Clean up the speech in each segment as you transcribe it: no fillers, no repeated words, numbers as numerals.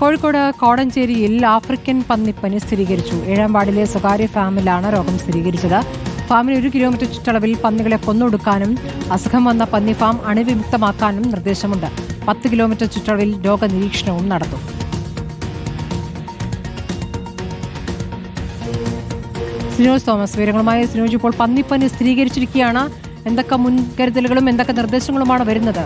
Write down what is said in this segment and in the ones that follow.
Kozhikode കോടഞ്ചേരിയിൽ African പന്നിപ്പനി സ്ഥിരീകരിച്ചു. 7-ാം വാർഡിലെ സ്വകാര്യ ഫാമിലാണ് രോഗം സ്ഥിരീകരിച്ചത്. ഫാമിന് 1 കിലോമീറ്റർ ചുറ്റളവിൽ പന്നികളെ കൊന്നൊടുക്കാനും അസുഖം വന്ന പന്നി ഫാം അണുവിമുക്തമാക്കാനും നിർദ്ദേശമുണ്ട്. 10 കിലോമീറ്റർ ചുറ്റളവിൽ രോഗനിരീക്ഷണവും നടത്തും. സിനോജ് തോമസ് വിവരങ്ങളുമായി. സിനോജ്, ഇപ്പോൾ പന്നിപ്പനി സ്ഥിരീകരിച്ചിരിക്കുകയാണ്. എന്തൊക്കെ മുൻകരുതലുകളും എന്തൊക്കെ നിർദ്ദേശങ്ങളുമാണ് വരുന്നത്?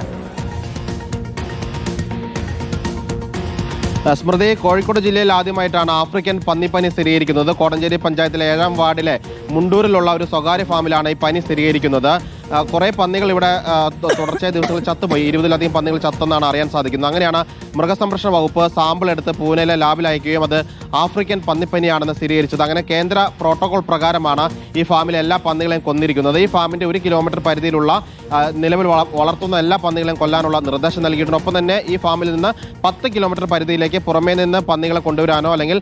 സ്മൃതി, കോഴിക്കോട് ജില്ലയിൽ ആദ്യമായിട്ടാണ് ആഫ്രിക്കൻ പന്നിപ്പനി സ്ഥിരീകരിക്കുന്നത്. കോടഞ്ചേരി പഞ്ചായത്തിലെ 7-ാം വാർഡിലെ മുണ്ടൂരിലുള്ള ഒരു സ്വകാര്യ ഫാമിലാണ് ഈ പനി സ്ഥിരീകരിക്കുന്നത്. കുറേ പന്നികൾ ഇവിടെ തുടർച്ചയായ ദിവസങ്ങളിൽ ചത്തുപോയി. 20-ലധികം പന്നികൾ ചത്തെന്നാണ് അറിയാൻ സാധിക്കുന്നത്. അങ്ങനെയാണ് മൃഗസംരക്ഷണ വകുപ്പ് സാമ്പിൾ എടുത്ത് പൂനെയിലെ ലാബിൽ അയക്കുകയും അത് ആഫ്രിക്കൻ പന്നിപ്പനിയാണെന്ന് സ്ഥിരീകരിച്ചത്. അങ്ങനെ കേന്ദ്ര പ്രോട്ടോകോൾ പ്രകാരമാണ് ഈ ഫാമിലെ എല്ലാ പന്നികളെയും കൊന്നിരിക്കുന്നത്. ഈ ഫാമിന്റെ 1 കിലോമീറ്റർ പരിധിയിലുള്ള നിലവിൽ വളർത്തുന്ന എല്ലാ പന്നികളെയും കൊല്ലാനുള്ള നിർദ്ദേശം നൽകിയിട്ടുണ്ട്. ഒപ്പം തന്നെ ഈ ഫാമിൽ നിന്ന് 10 കിലോമീറ്റർ പരിധിയിലേക്ക് പുറമേ നിന്ന് പന്നികളെ കൊണ്ടുവരാനോ അല്ലെങ്കിൽ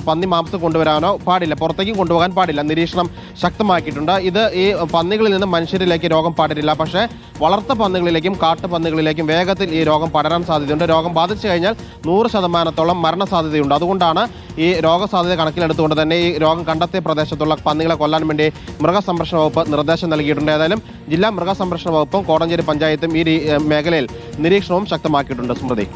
പന്നി മാംസം കൊണ്ടുവരാനോ പാടില്ല, പുറത്തേക്ക് കൊണ്ടുപോകാൻ പാടില്ല. നിരീക്ഷണം ശക്തമാക്കിയിട്ടുണ്ട്. ഇത് ഈ പന്നികളിൽ നിന്ന് മനുഷ്യരിലേക്ക് രോഗം പടരില്ല, പക്ഷേ വളർത്ത പന്നികളിലേക്കും കാട്ടുപന്നികളിലേക്കും വേഗത്തിൽ ഈ രോഗം പടരാൻ സാധ്യതയുണ്ട്. രോഗം ബാധിച്ചു കഴിഞ്ഞാൽ 100% മരണസാധ്യതയുണ്ട്. അതുകൊണ്ടാണ് ഈ രോഗസാധ്യത കണക്കിലെടുത്തുകൊണ്ട് തന്നെ ഈ രോഗം കണ്ടെത്തിയ പ്രദേശത്തുള്ള പന്നികളെ കൊല്ലാൻ വേണ്ടി മൃഗസംരക്ഷണ വകുപ്പ് നിർദ്ദേശം നൽകിയിട്ടുണ്ട്. ഏതായാലും ജില്ലാ മൃഗസംരക്ഷണ വകുപ്പും കോടഞ്ചേരി പഞ്ചായത്തും ഈ മേഖലയിൽ നിരീക്ഷണവും ശക്തമാക്കിയിട്ടുണ്ട്. സ്മൃതി.